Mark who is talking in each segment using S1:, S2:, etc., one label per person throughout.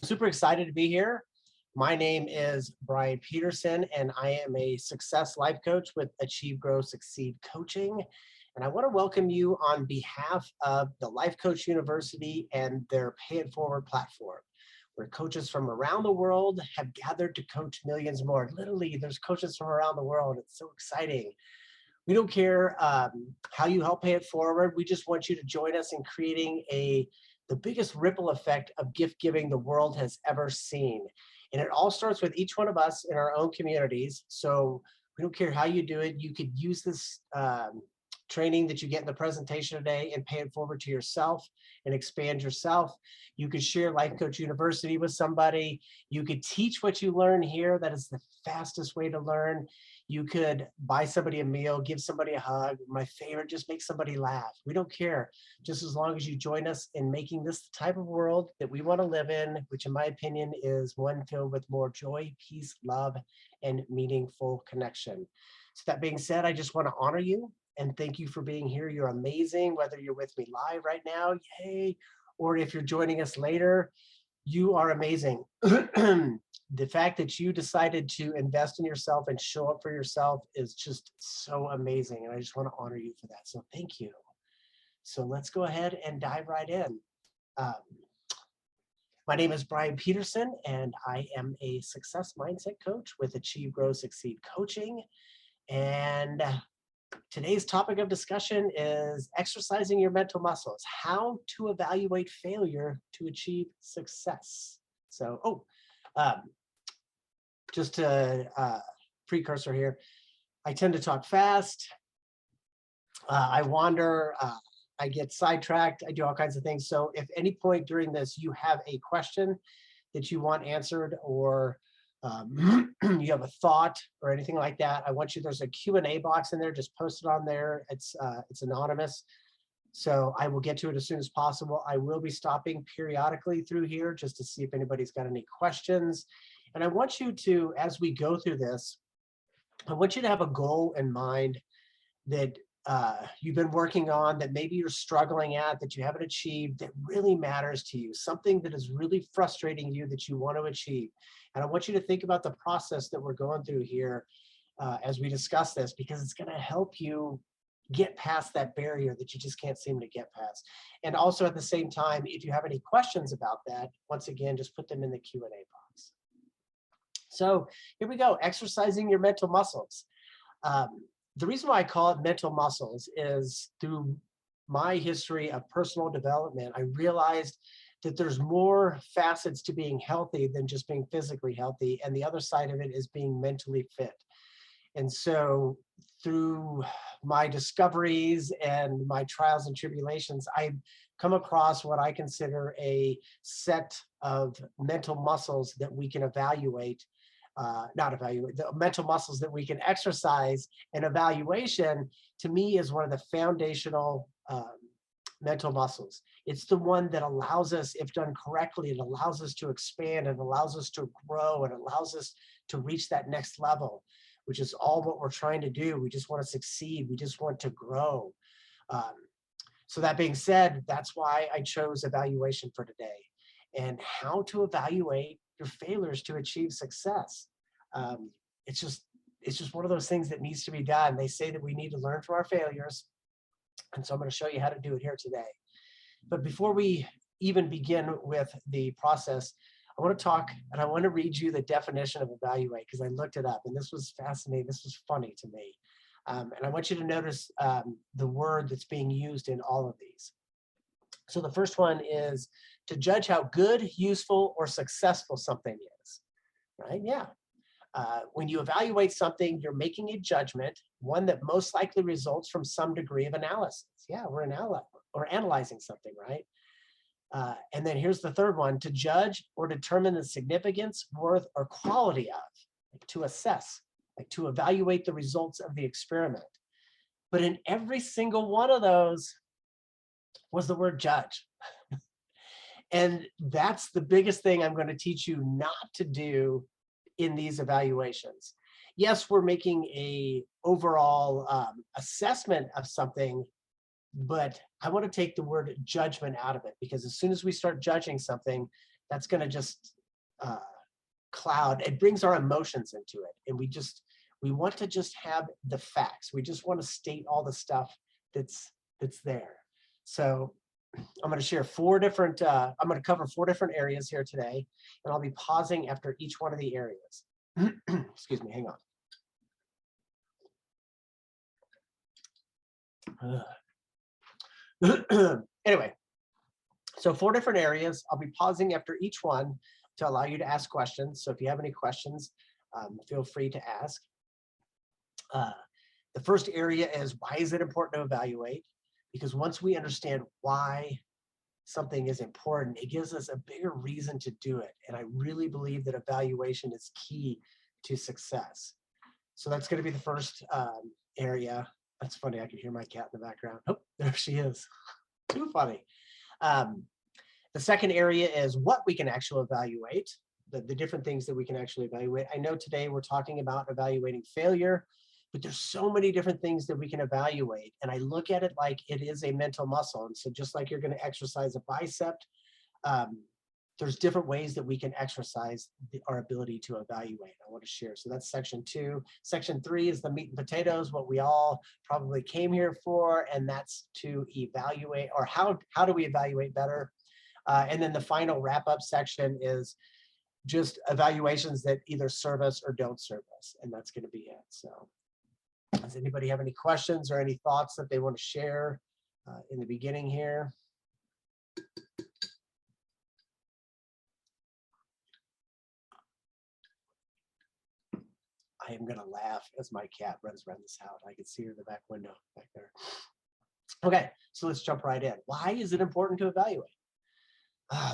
S1: Super excited to be here. My name is Bryan Peterson, and I am a success life coach with Achieve, Grow, Succeed Coaching. And I want to welcome you on behalf of the Life Coach University and their Pay It Forward platform, where coaches from around the world have gathered to coach millions more. Literally, there's coaches from around the world. It's so exciting. We don't care how you help pay it forward. We just want you to join us in creating the biggest ripple effect of gift giving the world has ever seen. And it all starts with each one of us in our own communities. So we don't care how you do it. You could use this training that you get in the presentation today and pay it forward to yourself and expand yourself. You could share Life Coach University with somebody. You could teach what you learn here. That is the fastest way to learn. You could buy somebody a meal, give somebody a hug. My favorite, just make somebody laugh. We don't care, just as long as you join us in making this the type of world that we want to live in, which in my opinion is one filled with more joy, peace, love, and meaningful connection. So that being said, I just want to honor you and thank you for being here. You're amazing, whether you're with me live right now, yay, or if you're joining us later, you are amazing. The fact that you decided to invest in yourself and show up for yourself is just so amazing. And I just want to honor you for that. So thank you. So let's go ahead and dive right in. My name is Bryan Peterson, and I am a success mindset coach with Achieve, Grow, Succeed Coaching. And today's topic of discussion is exercising your mental muscles, how to evaluate failure to achieve success. So, just a precursor here, I tend to talk fast. I wander, I get sidetracked, I do all kinds of things. So if any point during this you have a question that you want answered, or you have a thought or anything like that, I want you, there's a Q&A box in there, just post it on there. It's anonymous. So I will get to it as soon as possible. I will be stopping periodically through here just to see if anybody's got any questions. And I want you to, as we go through this, I want you to have a goal in mind that you've been working on, that maybe you're struggling at, that you haven't achieved, that really matters to you, something that is really frustrating you that you want to achieve. And I want you to think about the process that we're going through here as we discuss this, because it's going to help you get past that barrier that you just can't seem to get past. And also at the same time, if you have any questions about that, once again, just put them in the Q&A box. So here we go, exercising your mental muscles. The reason why I call it mental muscles is through my history of personal development, I realized that there's more facets to being healthy than just being physically healthy. And the other side of it is being mentally fit. And so through my discoveries and my trials and tribulations, I've come across what I consider a set of mental muscles that we can evaluate. The mental muscles that we can exercise. And evaluation, to me, is one of the foundational mental muscles. It's the one that allows us, if done correctly, it allows us to expand, and allows us to grow, and allows us to reach that next level, which is all what we're trying to do. We just want to succeed. We just want to grow. So that being said, that's why I chose evaluation for today, and how to evaluate your failures to achieve success. It's just one of those things that needs to be done. They say that we need to learn from our failures. And so I'm going to show you how to do it here today. But before we even begin with the process, I want to talk, and I want to read you the definition of evaluate, because I looked it up and this was fascinating. This was funny to me. And I want you to notice the word that's being used in all of these. So the first one is to judge how good, useful, or successful something is, right? Yeah. When you evaluate something, you're making a judgment, one that most likely results from some degree of analysis. Yeah, we're analyzing something, right? And then here's the third one, to judge or determine the significance, worth, or quality of, like to assess, like to evaluate the results of the experiment. But in every single one of those was the word judge. And that's the biggest thing I'm going to teach you not to do in these evaluations. Yes, we're making a overall assessment of something, but I want to take the word judgment out of it, because as soon as we start judging something, that's going to just cloud. It brings our emotions into it. And we want to just have the facts. We just want to state all the stuff that's there. So I'm going to share I'm going to cover 4 different areas here today, and I'll be pausing after each one of the areas. Excuse me, hang on. Anyway, so 4 different areas. I'll be pausing after each one to allow you to ask questions. So if you have any questions, feel free to ask. The first area is, why is it important to evaluate? Because once we understand why something is important, it gives us a bigger reason to do it. And I really believe that evaluation is key to success. So that's going to be the first area. That's funny. I can hear my cat in the background. Oh, there she is. Too funny. The second area is what we can actually evaluate, the different things that we can actually evaluate. I know today we're talking about evaluating failure, but there's so many different things that we can evaluate. And I look at it like it is a mental muscle. And so just like you're going to exercise a bicep, there's different ways that we can exercise our ability to evaluate. I want to share. So that's section 2. Section 3 is the meat and potatoes, what we all probably came here for, and that's to evaluate, or how do we evaluate better? And then the final wrap-up section is just evaluations that either serve us or don't serve us, and that's going to be it. So does anybody have any questions or any thoughts that they want to share in the beginning here? I am going to laugh as my cat runs around this house. I can see her in the back window back there. Okay, so let's jump right in. Why is it important to evaluate?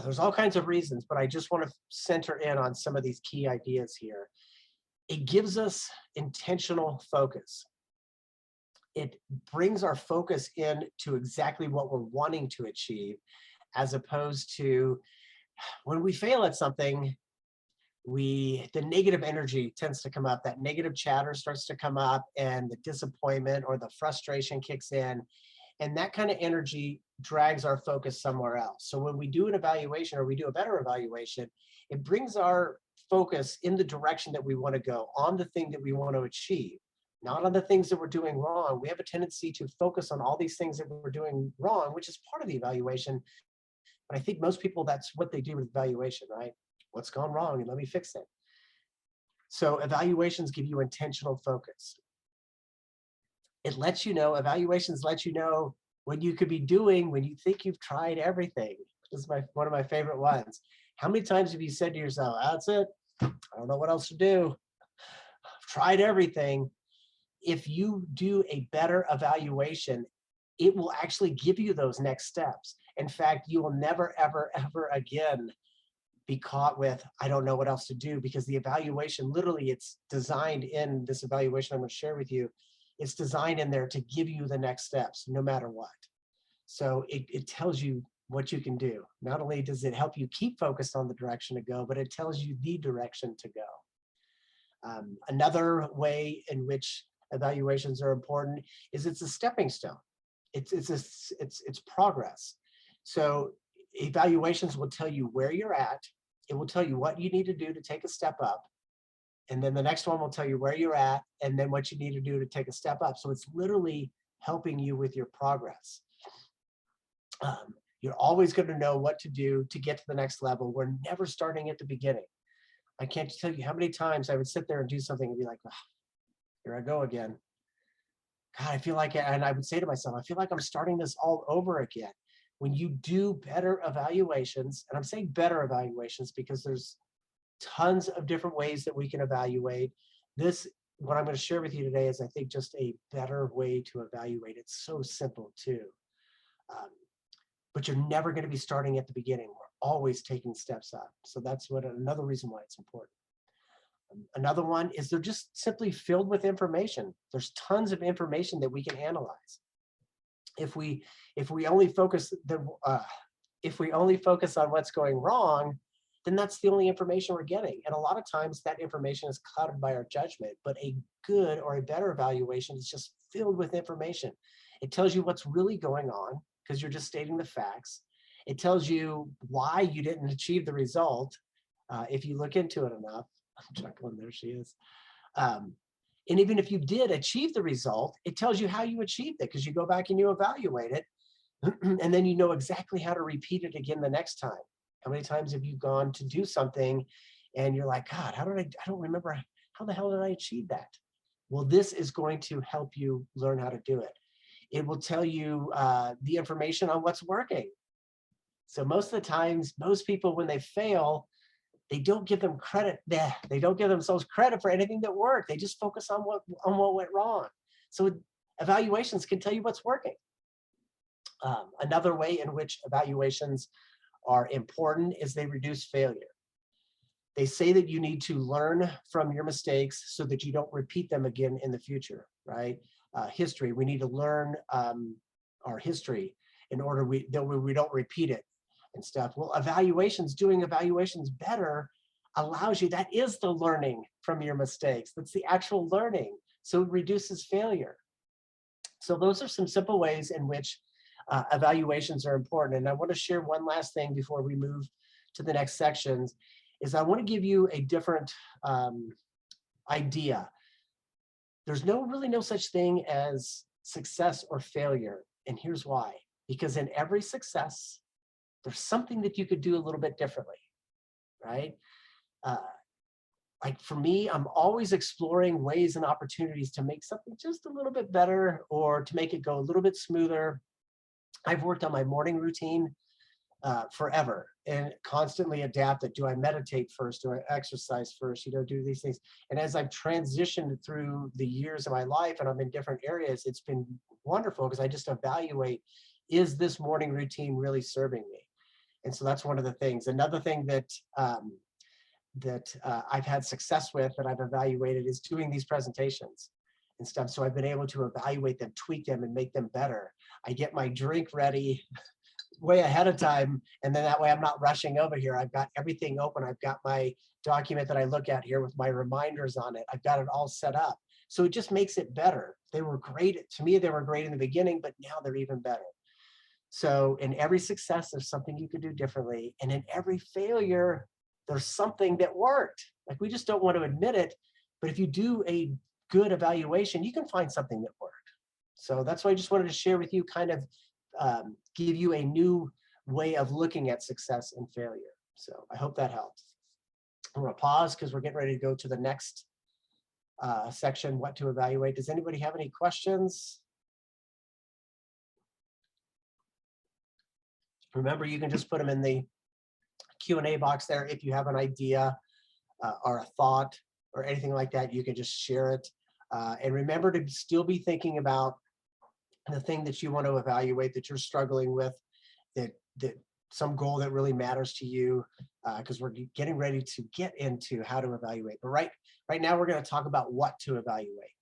S1: There's all kinds of reasons, but I just want to center in on some of these key ideas here. It gives us intentional focus. It brings our focus in to exactly what we're wanting to achieve, as opposed to when we fail at something, the negative energy tends to come up. That negative chatter starts to come up, and the disappointment or the frustration kicks in. And that kind of energy drags our focus somewhere else. So when we do an evaluation, or we do a better evaluation, it brings our focus in the direction that we want to go, on the thing that we want to achieve, not on the things that we're doing wrong. We have a tendency to focus on all these things that we're doing wrong, which is part of the evaluation. But I think most people, that's what they do with evaluation, right? What's gone wrong, and let me fix it. So evaluations give you intentional focus. It lets you know, evaluations let you know what you could be doing when you think you've tried everything. This is one of my favorite ones. How many times have you said to yourself, that's it, I don't know what else to do, I've tried everything? If you do a better evaluation, it will actually give you those next steps. In fact, you will never, ever, ever again be caught with, I don't know what else to do, because the evaluation, literally, it's designed in this evaluation I'm going to share with you. It's designed in there to give you the next steps, no matter what. So it tells you what you can do. Not only does it help you keep focused on the direction to go, but it tells you the direction to go. Another way in which evaluations are important is it's a stepping stone. It's progress. So evaluations will tell you where you're at. It will tell you what you need to do to take a step up. And then the next one will tell you where you're at, and then what you need to do to take a step up. So it's literally helping you with your progress. You're always going to know what to do to get to the next level. We're never starting at the beginning. I can't tell you how many times I would sit there and do something and be like, oh, here I go again. God, I feel like, and I would say to myself, I feel like I'm starting this all over again. When you do better evaluations, and I'm saying better evaluations because there's tons of different ways that we can evaluate. What I'm going to share with you today is, I think, just a better way to evaluate. It's so simple too. But you're never going to be starting at the beginning. We're always taking steps up. So that's another reason why it's important. Another one is they're just simply filled with information. There's tons of information that we can analyze. If we only focus on what's going wrong, then that's the only information we're getting. And a lot of times that information is clouded by our judgment, but a good or a better evaluation is just filled with information. It tells you what's really going on because you're just stating the facts. It tells you why you didn't achieve the result. If you look into it enough, I'm chuckling, there she is. And even if you did achieve the result, it tells you how you achieved it, because you go back and you evaluate it, and then you know exactly how to repeat it again the next time. How many times have you gone to do something and you're like, God, I don't remember, how the hell did I achieve that? Well, this is going to help you learn how to do it. It will tell you the information on what's working. So most of the times, most people, when they fail, they don't give them credit. They don't give themselves credit for anything that worked. They just focus on what went wrong. So evaluations can tell you what's working. Another way in which evaluations are important is they reduce failure. They say that you need to learn from your mistakes so that you don't repeat them again in the future, right? History, we need to learn our history in order we don't repeat it and stuff. Well, doing evaluations better allows you, that is the learning from your mistakes. That's the actual learning. So it reduces failure. So those are some simple ways in which evaluations are important. And I want to share one last thing before we move to the next sections, is I want to give you a different idea. There's really no such thing as success or failure. And here's why. Because in every success, there's something that you could do a little bit differently, right? Like for me, I'm always exploring ways and opportunities to make something just a little bit better, or to make it go a little bit smoother. I've worked on my morning routine forever and constantly adapted. Do I meditate first? Do I exercise first? Do these things. And as I've transitioned through the years of my life and I'm in different areas, it's been wonderful because I just evaluate, is this morning routine really serving me? And so that's one of the things. Another thing that I've had success with, that I've evaluated, is doing these presentations and stuff. So I've been able to evaluate them, tweak them, and make them better. I get my drink ready way ahead of time, and then that way I'm not rushing over here. I've got everything open. I've got my document that I look at here with my reminders on it. I've got it all set up. So it just makes it better. They were great. To me, they were great in the beginning, but now they're even better. So in every success, there's something you could do differently. And in every failure, there's something that worked. Like, we just don't want to admit it, but if you do a good evaluation, you can find something that worked. So that's why I just wanted to share with you, kind of give you a new way of looking at success and failure. So I hope that helps. I'm going to pause because we're getting ready to go to the next section, what to evaluate. Does anybody have any questions? Remember, you can just put them in the Q&A box there. If you have an idea or a thought or anything like that, you can just share it. And remember to still be thinking about the thing that you want to evaluate, that you're struggling with, that some goal that really matters to you, because we're getting ready to get into how to evaluate. But right now, we're going to talk about what to evaluate.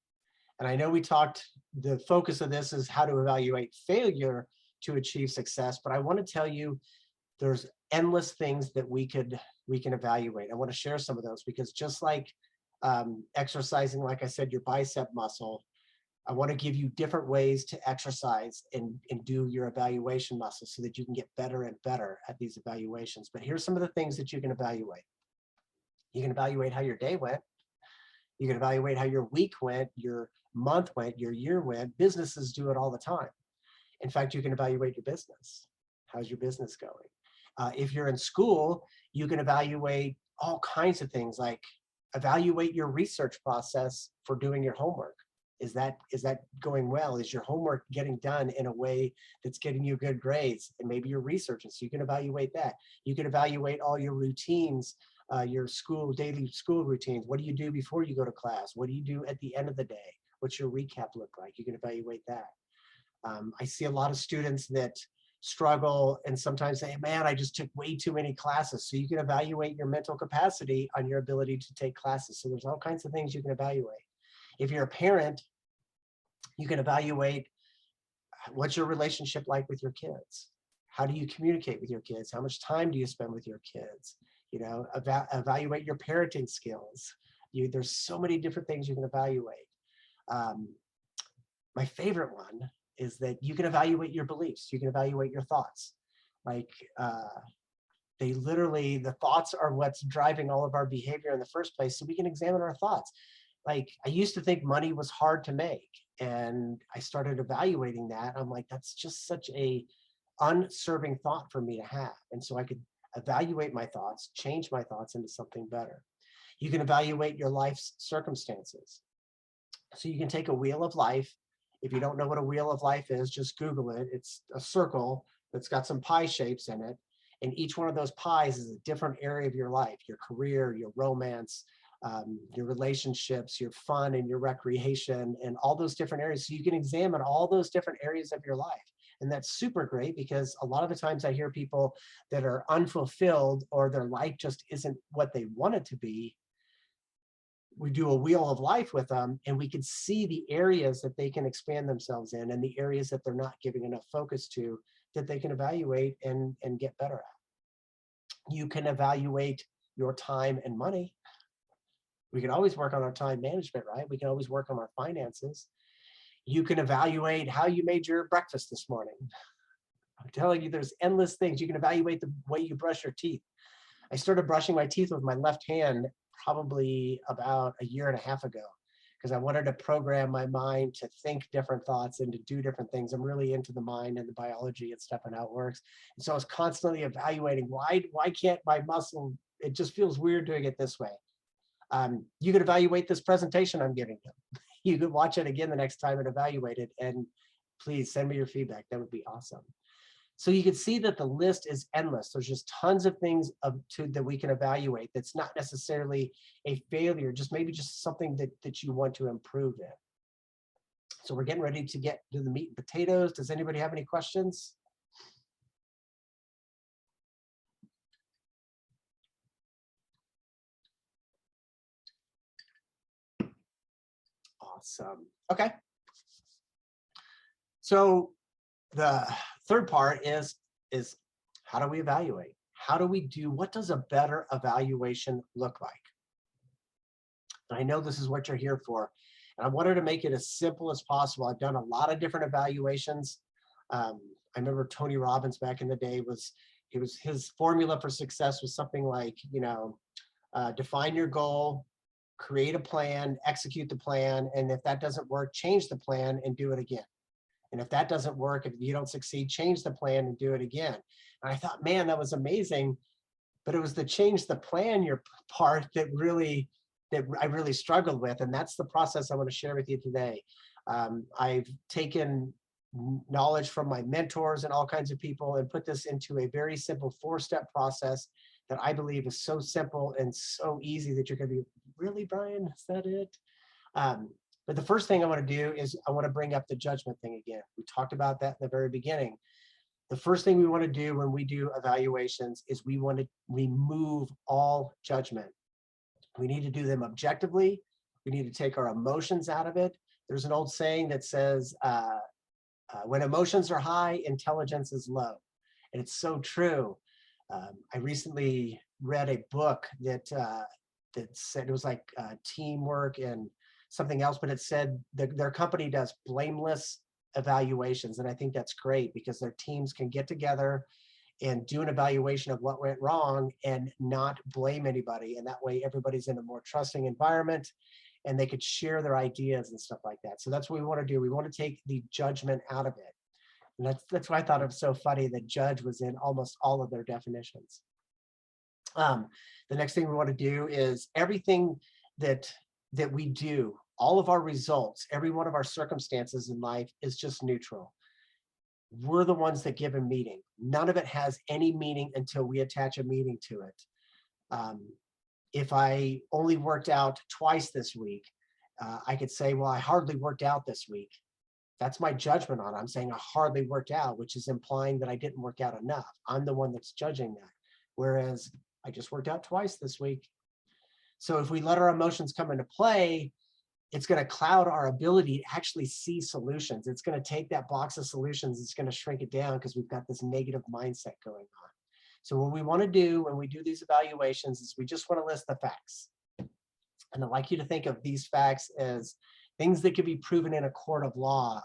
S1: And I know the focus of this is how to evaluate failure to achieve success, but I want to tell you there's endless things that we can evaluate. I want to share some of those, because just like exercising, like I said, your bicep muscle, I want to give you different ways to exercise and do your evaluation muscle so that you can get better and better at these evaluations. But here's some of the things that you can evaluate. You can evaluate how your day went. You can evaluate how your week went, your month went, your year went. Businesses do it all the time. In fact, you can evaluate your business. How's your business going? If you're in school, you can evaluate all kinds of things, like evaluate your research process for doing your homework. Is that going well? Is your homework getting done in a way that's getting you good grades? And maybe you're researching, so you can evaluate that. You can evaluate all your routines, your daily school routines. What do you do before you go to class? What do you do at the end of the day? What's your recap look like? You can evaluate that. I see a lot of students that struggle and sometimes say, man, I just took way too many classes. So you can evaluate your mental capacity on your ability to take classes. So there's all kinds of things you can evaluate. If you're a parent, you can evaluate, what's your relationship like with your kids? How do you communicate with your kids? How much time do you spend with your kids? Evaluate your parenting skills. There's so many different things you can evaluate. My favorite one is that you can evaluate your beliefs. You can evaluate your thoughts. Like they literally, the thoughts are what's driving all of our behavior in the first place. So we can examine our thoughts. Like I used to think money was hard to make, and I started evaluating that. I'm like, that's just such a unserving thought for me to have. And so I could evaluate my thoughts, change my thoughts into something better. You can evaluate your life's circumstances. So you can take a wheel of life. If you don't know what a wheel of life is, just Google it. It's a circle that's got some pie shapes in it. And each one of those pies is a different area of your life, your career, your romance, your relationships, your fun and your recreation, and all those different areas. So you can examine all those different areas of your life. And that's super great, because a lot of the times I hear people that are unfulfilled or their life just isn't what they want it to be. We do a wheel of life with them, and we can see the areas that they can expand themselves in, and the areas that they're not giving enough focus to, that they can evaluate and get better at. You can evaluate your time and money. We can always work on our time management, right? We can always work on our finances. You can evaluate how you made your breakfast this morning. I'm telling you, there's endless things. You can evaluate the way you brush your teeth. I started brushing my teeth with my left hand probably about a year and a half ago, because I wanted to program my mind to think different thoughts and to do different things. I'm really into the mind and the biology and stuff and how it works. And so I was constantly evaluating, why can't my muscle, it just feels weird doing it this way. You could evaluate this presentation I'm giving you. You could watch it again the next time and evaluate it. And please send me your feedback. That would be awesome. So you can see that the list is endless. There's just tons of things that we can evaluate. That's not necessarily a failure, just maybe just something that you want to improve in. So we're getting ready to get to the meat and potatoes. Does anybody have any questions? Awesome. Okay. So the third part is how do we evaluate? How do we do, what does a better evaluation look like? And I know this is what you're here for, and I wanted to make it as simple as possible. I've done a lot of different evaluations. I remember Tony Robbins back in the day his formula for success was something like, define your goal, create a plan, execute the plan, and if that doesn't work, change the plan and do it again. And if that doesn't work, if you don't succeed, change the plan and do it again. And I thought, man, that was amazing. But it was the change the plan your part that I really struggled with. And that's the process I want to share with you today. I've taken knowledge from my mentors and all kinds of people and put this into a very simple 4-step process that I believe is so simple and so easy that you're going to be, really, Bryan, is that it? But the first thing I want to do is I want to bring up the judgment thing again. We talked about that in the very beginning. The first thing we want to do when we do evaluations is we want to remove all judgment. We need to do them objectively. We need to take our emotions out of it. There's an old saying that says, when emotions are high, intelligence is low. And it's so true. I recently read a book that said, it was like teamwork and something else, but it said their company does blameless evaluations. And I think that's great, because their teams can get together and do an evaluation of what went wrong and not blame anybody. And that way everybody's in a more trusting environment and they could share their ideas and stuff like that. So that's what we want to do. We want to take the judgment out of it. And that's why I thought it was so funny that judge was in almost all of their definitions. The next thing we want to do is everything that we do, all of our results, every one of our circumstances in life is just neutral. We're the ones that give a meaning. None of it has any meaning until we attach a meaning to it. If I only worked out twice this week, I could say, well, I hardly worked out this week. That's my judgment on it. I'm saying I hardly worked out, which is implying that I didn't work out enough. I'm the one that's judging that. Whereas I just worked out twice this week. So if we let our emotions come into play, it's going to cloud our ability to actually see solutions. It's going to take that box of solutions, it's going to shrink it down because we've got this negative mindset going on. So what we want to do when we do these evaluations is we just want to list the facts. And I'd like you to think of these facts as things that could be proven in a court of law.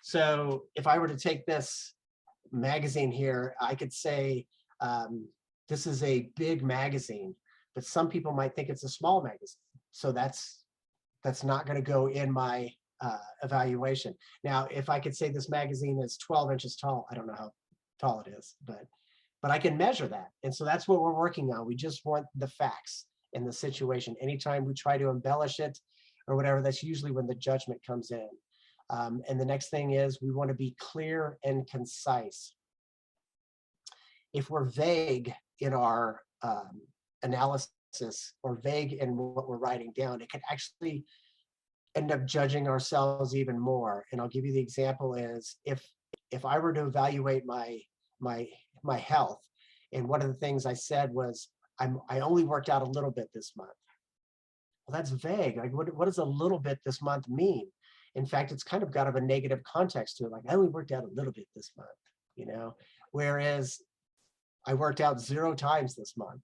S1: So if I were to take this magazine here, I could say this is a big magazine, but some people might think it's a small magazine. So that's not going to go in my evaluation. Now, if I could say this magazine is 12 inches tall, I don't know how tall it is, but I can measure that. And so that's what we're working on. We just want the facts in the situation. Anytime we try to embellish it or whatever, that's usually when the judgment comes in. And the next thing is we want to be clear and concise. If we're vague in our analysis or vague in what we're writing down, it can actually end up judging ourselves even more. And I'll give you the example is if I were to evaluate my health, and one of the things I said was I only worked out a little bit this month. Well, that's vague. Like what does a little bit this month mean? In fact, it's kind of got a negative context to it. Like I only worked out a little bit this month, you know, whereas I worked out 0 times this month.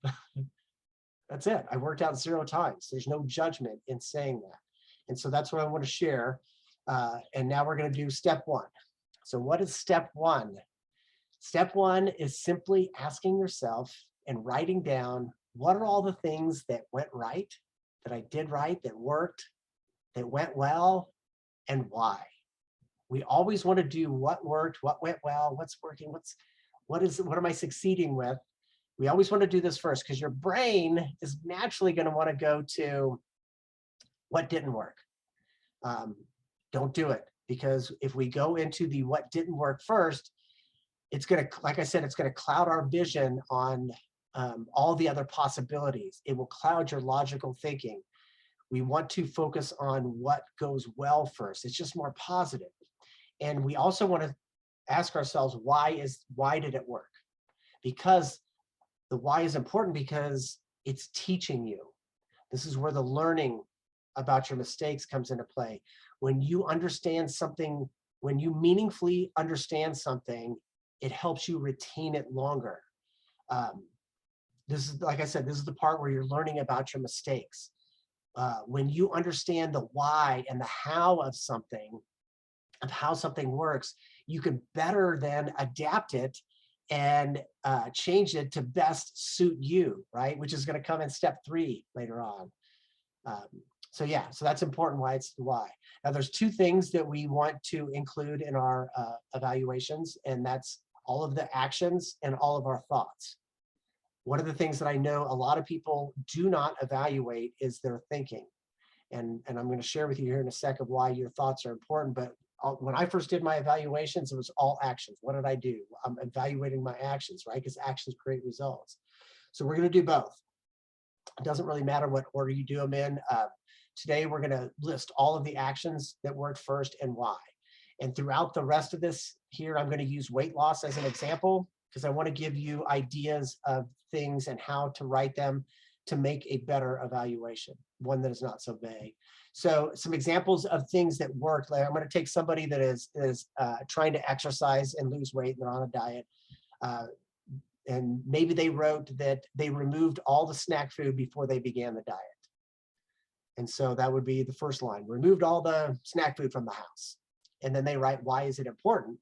S1: That's it. I worked out 0 times. There's no judgment in saying that. And so that's what I want to share. And now we're going to do step 1. So what is step 1? Step 1 is simply asking yourself and writing down what are all the things that went right, that I did right, that worked, that went well, and why. We always want to do what worked, what went well, what's working, what am I succeeding with? We always want to do this first because your brain is naturally going to want to go to what didn't work. Don't do it, because if we go into the what didn't work first, it's going to, like I said, it's going to cloud our vision on all the other possibilities. It will cloud your logical thinking. We want to focus on what goes well first. It's just more positive. And we also want to ask ourselves, why did it work? Because the why is important, because it's teaching you. This is where the learning about your mistakes comes into play. When you understand something, when you meaningfully understand something, it helps you retain it longer. This is, like I said, this is the part where you're learning about your mistakes. When you understand the why and the how of how something works, you can better then adapt it and change it to best suit you, right? Which is going to come in step 3 later on. So yeah, so that's important, why it's the why. Now there's 2 things that we want to include in our evaluations, and that's all of the actions and all of our thoughts. One of the things that I know a lot of people do not evaluate is their thinking. And I'm going to share with you here in a second why your thoughts are important. But when I first did my evaluations, it was all actions. What did I do? I'm evaluating my actions, right? Because actions create results. So we're going to do both. It doesn't really matter what order you do them in. Today, we're going to list all of the actions that worked first and why. And throughout the rest of this here, I'm going to use weight loss as an example, because I want to give you ideas of things and how to write them to make a better evaluation, one that is not so vague. So some examples of things that worked. Like I'm going to take somebody that is trying to exercise and lose weight, they're on a diet, and maybe they wrote that they removed all the snack food before they began the diet. And so that would be the first line, removed all the snack food from the house. And then they write, why is it important?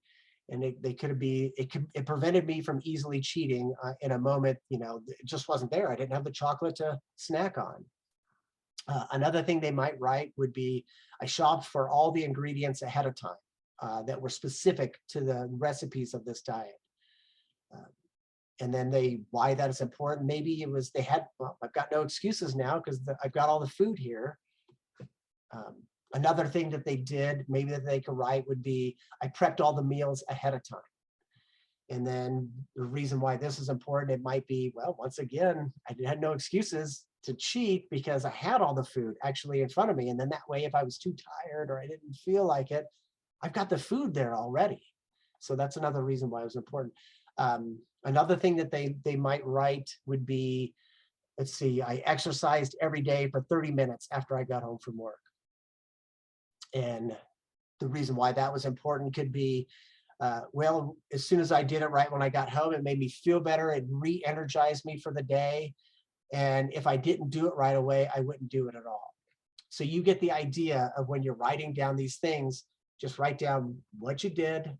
S1: And it prevented me from easily cheating in a moment, you know, it just wasn't there. I didn't have the chocolate to snack on. Another thing they might write would be, I shopped for all the ingredients ahead of time that were specific to the recipes of this diet. And then why that is important. Maybe it was well, I've got no excuses now because I've got all the food here. Another thing that they did, maybe that they could write, would be, I prepped all the meals ahead of time. And then the reason why this is important, it might be, well, once again, I had no excuses to cheat because I had all the food actually in front of me. And then that way, if I was too tired or I didn't feel like it, I've got the food there already. So that's another reason why it was important. Another thing that they might write would be, let's see, I exercised every day for 30 minutes after I got home from work. And the reason why that was important could be, well, as soon as I did it right when I got home, it made me feel better. It re-energized me for the day. And if I didn't do it right away, I wouldn't do it at all. So you get the idea of when you're writing down these things, just write down what you did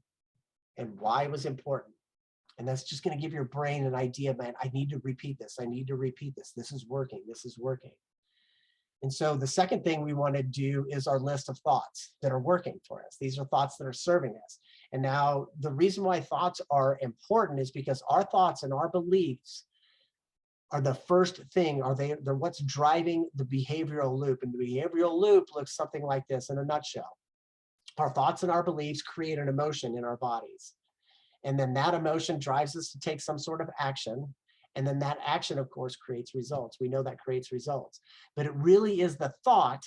S1: and why it was important. And that's just going to give your brain an idea, man, I need to repeat this. I need to repeat this. This is working. This is working. And so the second thing we want to do is our list of thoughts that are working for us. These are thoughts that are serving us. And now the reason why thoughts are important is because our thoughts and our beliefs are the first thing, they're what's driving the behavioral loop. And the behavioral loop looks something like this in a nutshell. Our thoughts and our beliefs create an emotion in our bodies. And then that emotion drives us to take some sort of action. And then that action, of course, creates results. We know that creates results. But it really is the thought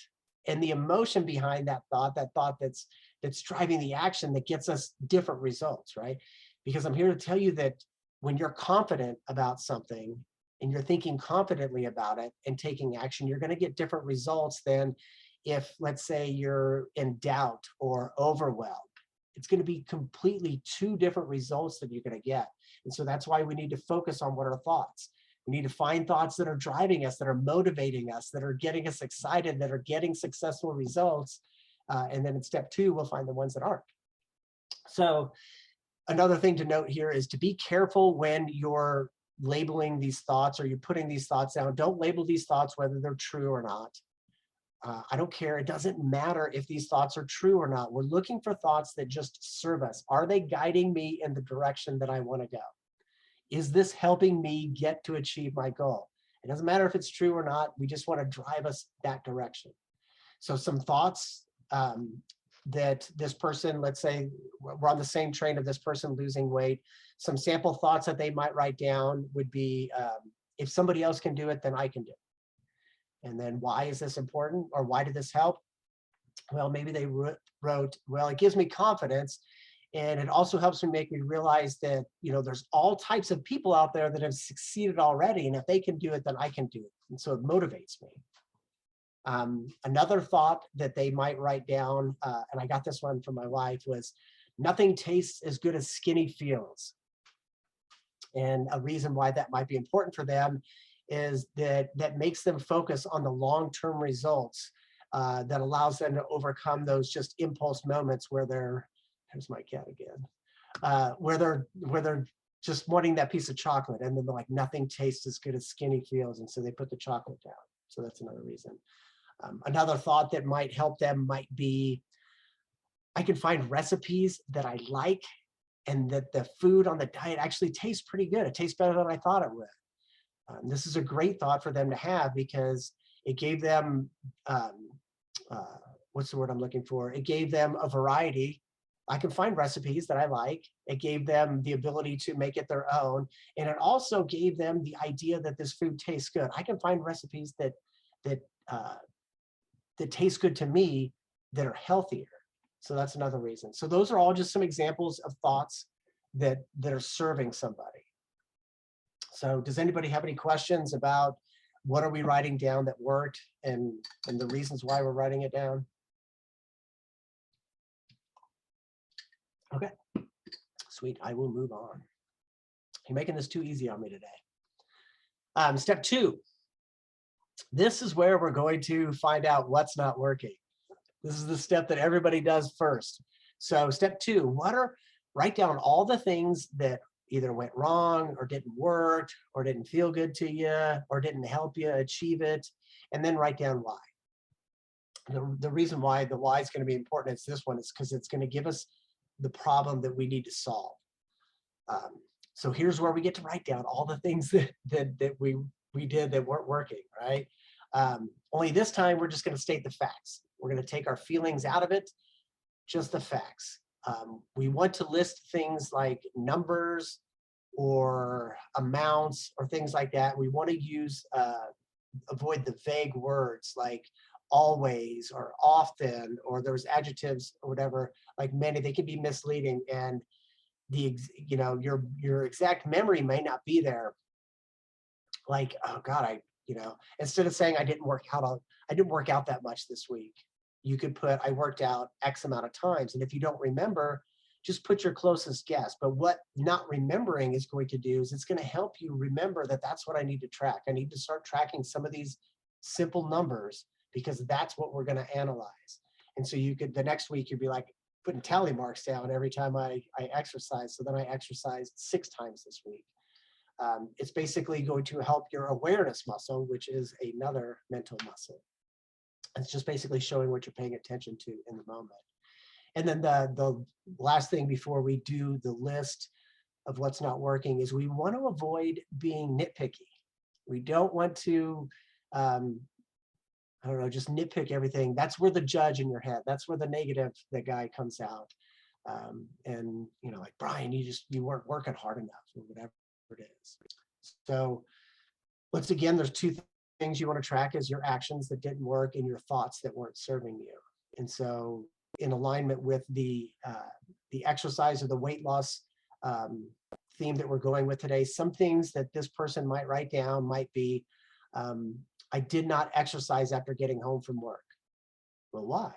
S1: and the emotion behind that thought that's driving the action that gets us different results, right? Because I'm here to tell you that when you're confident about something and you're thinking confidently about it and taking action, you're going to get different results than if, let's say, you're in doubt or overwhelmed. It's going to be completely two different results that you're going to get. And so that's why we need to focus on what are thoughts. We need to find thoughts that are driving us, that are motivating us, that are getting us excited, that are getting successful results. And then in step 2, we'll find the ones that aren't. So another thing to note here is to be careful when you're labeling these thoughts or you're putting these thoughts down. Don't label these thoughts whether they're true or not. I don't care. It doesn't matter if these thoughts are true or not. We're looking for thoughts that just serve us. Are they guiding me in the direction that I want to go? Is this helping me get to achieve my goal? It doesn't matter if it's true or not. We just want to drive us that direction. So some thoughts that this person, let's say we're on the same train of this person losing weight. Some sample thoughts that they might write down would be, if somebody else can do it, then I can do it. And then why is this important, or why did this help? Well, maybe they wrote, well, it gives me confidence. And it also helps me realize that, there's all types of people out there that have succeeded already. And if they can do it, then I can do it. And so it motivates me. Another thought that they might write down, and I got this one from my wife, was nothing tastes as good as skinny feels. And a reason why that might be important for them is that makes them focus on the long-term results that allows them to overcome those just impulse moments where there's my cat again, where they're just wanting that piece of chocolate, and then they're like, nothing tastes as good as skinny feels, and so they put the chocolate down. So that's another reason. Another thought that might help them might be, I can find recipes that I like and that the food on the diet actually tastes pretty good. It tastes better than I thought it would. This is a great thought for them to have because it gave them, what's the word I'm looking for? It gave them a variety. I can find recipes that I like. It gave them the ability to make it their own. And it also gave them the idea that this food tastes good. I can find recipes that taste good to me that are healthier. So that's another reason. So those are all just some examples of thoughts that are serving somebody. So does anybody have any questions about what are we writing down that worked and the reasons why we're writing it down? Okay, sweet, I will move on. You're making this too easy on me today. Step 2. This is where we're going to find out what's not working. This is the step that everybody does first. So step 2, write down all the things that either went wrong or didn't work or didn't feel good to you or didn't help you achieve it, and then write down why. The reason why the why is going to be important is this one is because it's going to give us the problem that we need to solve. So here's where we get to write down all the things that we did that weren't working, right? Only this time we're just going to state the facts. We're going to take our feelings out of it, just the facts. We want to list things like numbers or amounts or things like that. We want to avoid the vague words like always or often, or there's adjectives or whatever, like many, they can be misleading, and your exact memory may not be there. Like, oh God, instead of saying I didn't work out that much this week, you could put, I worked out X amount of times. And if you don't remember, just put your closest guess. But what not remembering is going to do is it's going to help you remember that that's what I need to track. I need to start tracking some of these simple numbers because that's what we're going to analyze. And so the next week you'd be like, putting tally marks down every time I exercise. So then I exercised 6 times this week. It's basically going to help your awareness muscle, which is another mental muscle. It's just basically showing what you're paying attention to in the moment. And then the last thing before we do the list of what's not working is we want to avoid being nitpicky. We don't want to, I don't know, just nitpick everything. That's where the judge in your head, that's where the negative, the guy comes out. And, you know, like, Bryan, you weren't working hard enough or whatever it is. So once again, there's 2 things you want to track is your actions that didn't work and your thoughts that weren't serving you. And so in alignment with the exercise or the weight loss theme that we're going with today, some things that this person might write down might be, I did not exercise after getting home from work. Well, why?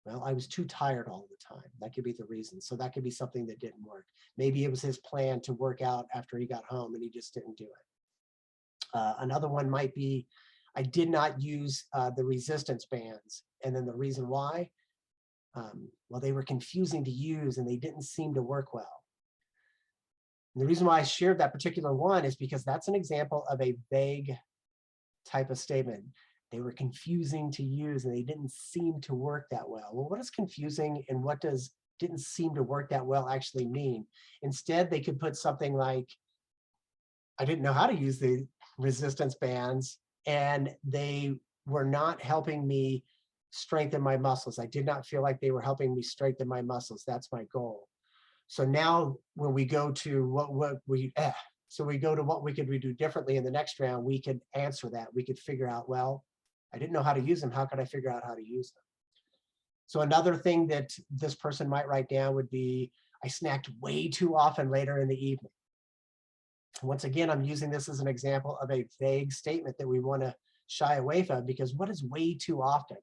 S1: Well, I was too tired all the time. That could be the reason. So that could be something that didn't work. Maybe it was his plan to work out after he got home and he just didn't do it. Another one might be, I did not use the resistance bands. And then the reason why, well, they were confusing to use and they didn't seem to work well. And the reason why I shared that particular one is because that's an example of a vague type of statement. They were confusing to use and they didn't seem to work that well. Well, what is confusing and what does didn't seem to work that well actually mean? Instead, they could put something like, I didn't know how to use the resistance bands and they were not helping me strengthen my muscles. I did not feel like they were helping me strengthen my muscles. That's my goal. So now when we go to what we go to what we could do differently in the next round, we could answer that. We could figure out, well, I didn't know how to use them. How could I figure out how to use them? So another thing that this person might write down would be, I snacked way too often later in the evening. Once again, I'm using this as an example of a vague statement that we want to shy away from, because what is way too often?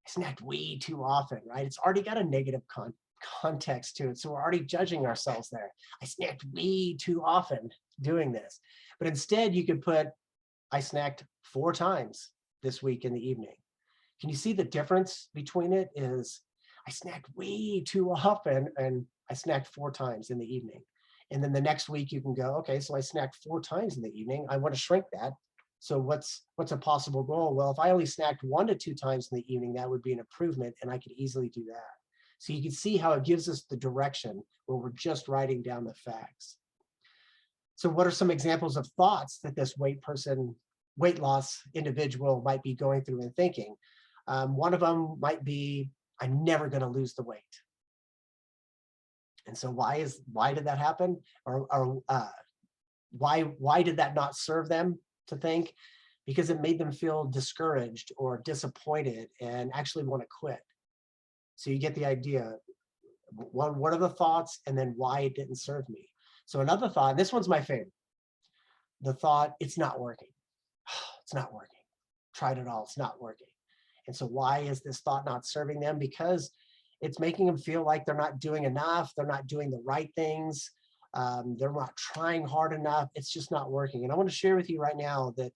S1: I snacked way too often, right? It's already got a negative context to it. So we're already judging ourselves there. I snacked way too often doing this. But instead you could put, I snacked 4 times this week in the evening. Can you see the difference between it is I snacked way too often and I snacked 4 times in the evening. And then the next week you can go, okay, so I snacked 4 times in the evening. I want to shrink that. So what's a possible goal? Well, if I only snacked 1 to 2 times in the evening, that would be an improvement and I could easily do that. So you can see how it gives us the direction where we're just writing down the facts. So what are some examples of thoughts that this weight loss individual might be going through and thinking? One of them might be, I'm never going to lose the weight. And so why did that happen? Or why did that not serve them to think? Because it made them feel discouraged or disappointed and actually want to quit. So you get the idea. What are the thoughts and then why it didn't serve me? So another thought, this one's my favorite. The thought, it's not working. It's not working. Tried it all, it's not working. And so why is this thought not serving them? Because it's making them feel like they're not doing enough. They're not doing the right things. They're not trying hard enough. It's just not working. And I want to share with you right now that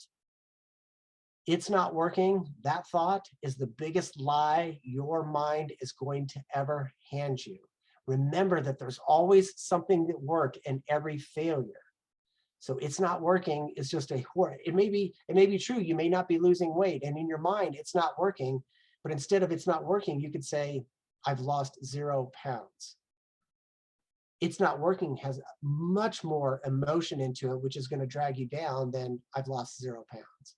S1: it's not working. That thought is the biggest lie your mind is going to ever hand you. Remember that there's always something that worked in every failure. So it's not working. It's just it may be true. You may not be losing weight, and in your mind, it's not working. But instead of it's not working, you could say, I've lost 0 pounds. It's not working has much more emotion into it, which is going to drag you down than I've lost 0 pounds.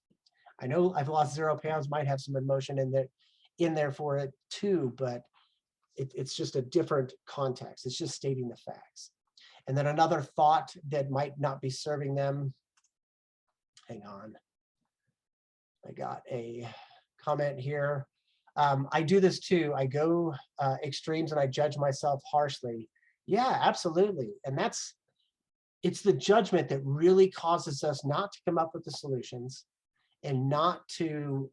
S1: I know I've lost 0 pounds might have some emotion in there for it too, but it's just a different context. It's just stating the facts. And then another thought that might not be serving them. Hang on. I got a comment here. I do this too. I go extremes and I judge myself harshly. Yeah, absolutely. And it's the judgment that really causes us not to come up with the solutions and not to,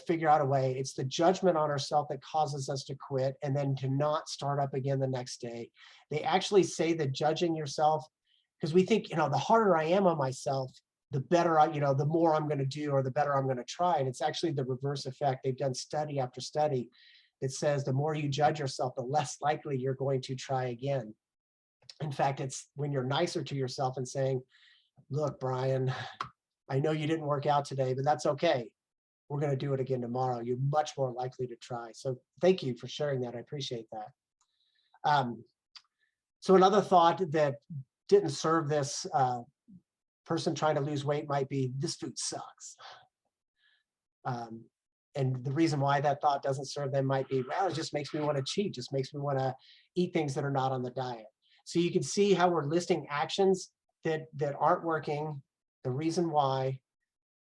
S1: figure out a way. It's the judgment on ourselves that causes us to quit and then to not start up again the next day. They actually say that judging yourself, because we think, the harder I am on myself, the better the more I'm going to do or the better I'm going to try. And it's actually the reverse effect. They've done study after study that says the more you judge yourself, the less likely you're going to try again. In fact, it's when you're nicer to yourself and saying, look, Bryan, I know you didn't work out today, but that's okay. We're going to do it again tomorrow. You're much more likely to try. So thank you for sharing that. I appreciate that. So another thought that didn't serve this person trying to lose weight might be, this food sucks. And the reason why that thought doesn't serve them might be, well, it just makes me want to cheat, just makes me want to eat things that are not on the diet. So you can see how we're listing actions that aren't working, the reason why,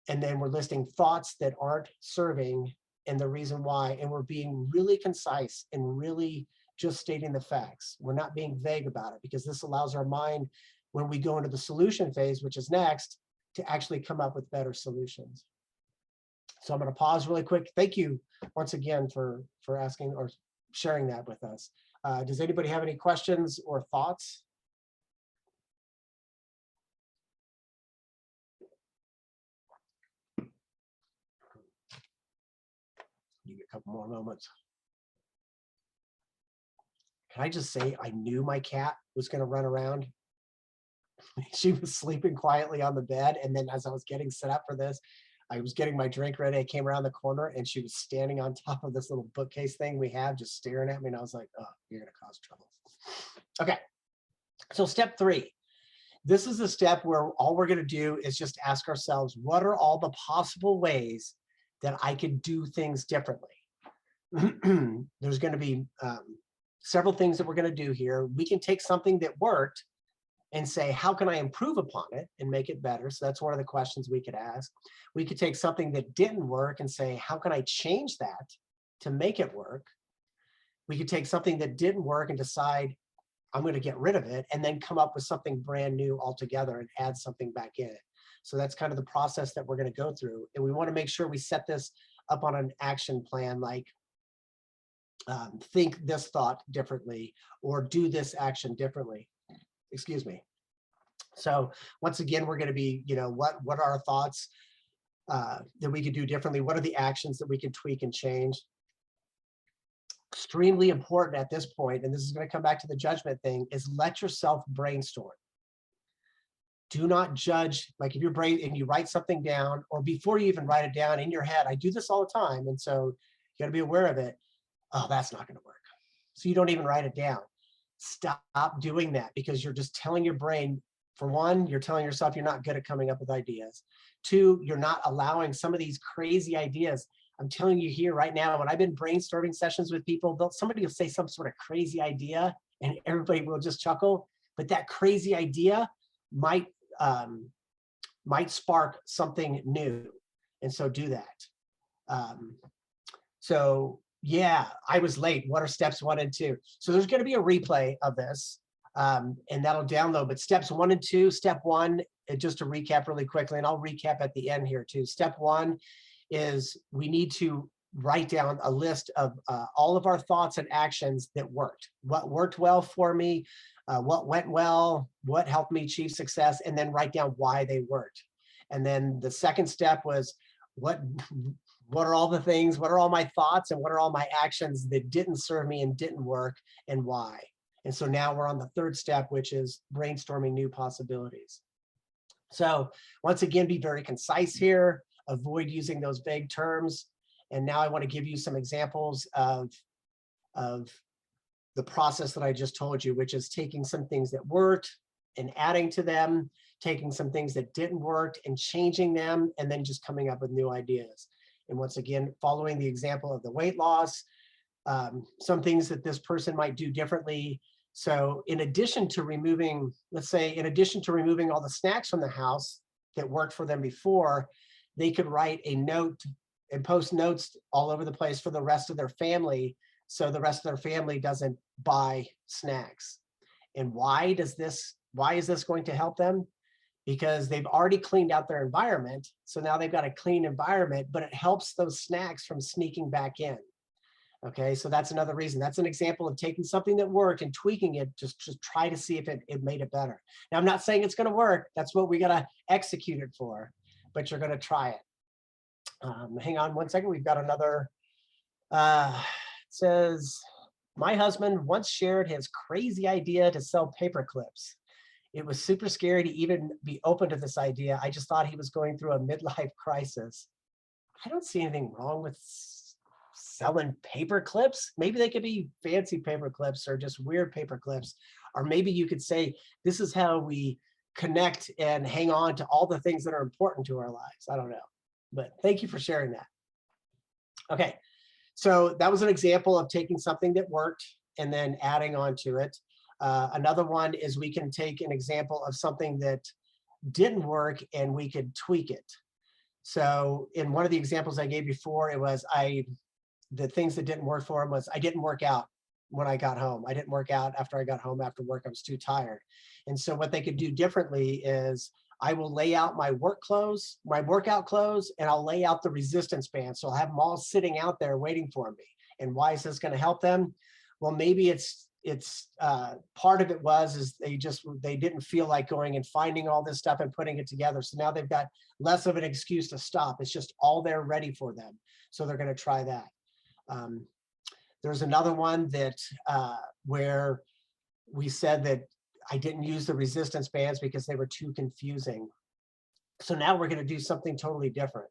S1: and then we're listing thoughts that aren't serving and the reason why, and we're being really concise and really just stating the facts. We're not being vague about it, because this allows our mind, when we go into the solution phase, which is next, to actually come up with better solutions. So I'm going to pause really quick. Thank you once again for asking or sharing that with us. Does anybody have any questions or thoughts? Give me a couple more moments. Can I just say, I knew my cat was going to run around. She was sleeping quietly on the bed. And then as I was getting set up for this, I was getting my drink ready. I came around the corner and she was standing on top of this little bookcase thing we have, just staring at me. And I was like, oh, you're going to cause trouble. Okay. So step 3. This is the step where all we're going to do is just ask ourselves, what are all the possible ways that I could do things differently? There's going to be several things that we're going to do here. We can take something that worked and say, how can I improve upon it and make it better? So that's one of the questions we could ask. We could take something that didn't work and say, how can I change that to make it work? We could take something that didn't work and decide, I'm going to get rid of it, and then come up with something brand new altogether and add something back in. So that's kind of the process that we're going to go through. And we want to make sure we set this up on an action plan, like think this thought differently or do this action differently. Excuse me. So once again, we're going to be, what are our thoughts that we could do differently? What are the actions that we can tweak and change? Extremely important at this point, and this is going to come back to the judgment thing, is let yourself brainstorm. Do not judge, like if you're and you write something down, or before you even write it down in your head. I do this all the time, and so you got to be aware of it. Oh, that's not going to work. So you don't even write it down. Stop doing that, because you're just telling your brain, for one, you're telling yourself you're not good at coming up with ideas. 2, you're not allowing some of these crazy ideas. I'm telling you here right now, when I've been brainstorming sessions with people, somebody will say some sort of crazy idea and everybody will just chuckle, but that crazy idea might spark something new. And so do that. So yeah, I was late. What are steps 1 and 2? So there's going to be a replay of this, and that'll download. But steps 1 and 2, step 1, just to recap really quickly, and I'll recap at the end here too. Step 1 is we need to write down a list of all of our thoughts and actions that worked. What worked well for me, what went well, what helped me achieve success, and then write down why they worked. And then the second step was what are all the things, what are all my thoughts, and what are all my actions that didn't serve me and didn't work, and why? And so now we're on the third step, which is brainstorming new possibilities. So once again, be very concise here, avoid using those vague terms. And now I want to give you some examples of the process that I just told you, which is taking some things that worked and adding to them, taking some things that didn't work and changing them, and then just coming up with new ideas. And once again, following the example of the weight loss, some things that this person might do differently. So in addition to removing, let's say, in addition to removing all the snacks from the house that worked for them before, they could write a note and post notes all over the place for the rest of their family, so the rest of their family doesn't buy snacks. And why is this going to help them? Because they've already cleaned out their environment. So now they've got a clean environment, but it helps those snacks from sneaking back in. Okay, so that's another reason. That's an example of taking something that worked and tweaking it, just try to see if it made it better. Now, I'm not saying it's going to work. That's what we got to execute it for, but you're going to try it. Hang on one second. We've got another, let's says, my husband once shared his crazy idea to sell paper clips. It was super scary to even be open to this idea. I just thought he was going through a midlife crisis. I don't see anything wrong with selling paper clips. Maybe they could be fancy paper clips or just weird paper clips. Or maybe you could say, this is how we connect and hang on to all the things that are important to our lives. I don't know, but thank you for sharing that. Okay, so that was an example of taking something that worked and then adding on to it. Another one is we can take an example of something that didn't work and we could tweak it. So in one of the examples I gave before, it was the things that didn't work for him was I didn't work out when I got home. I didn't work out after I got home after work. I was too tired. And so what they could do differently is I will lay out my work clothes, my workout clothes, and I'll lay out the resistance bands. So I'll have them all sitting out there waiting for me. And why is this going to help them? Well, maybe it's part of it is they didn't feel like going and finding all this stuff and putting it together. So now they've got less of an excuse to stop. It's just all there ready for them. So they're going to try that. There's another one that where we said that I didn't use the resistance bands because they were too confusing. So now we're going to do something totally different.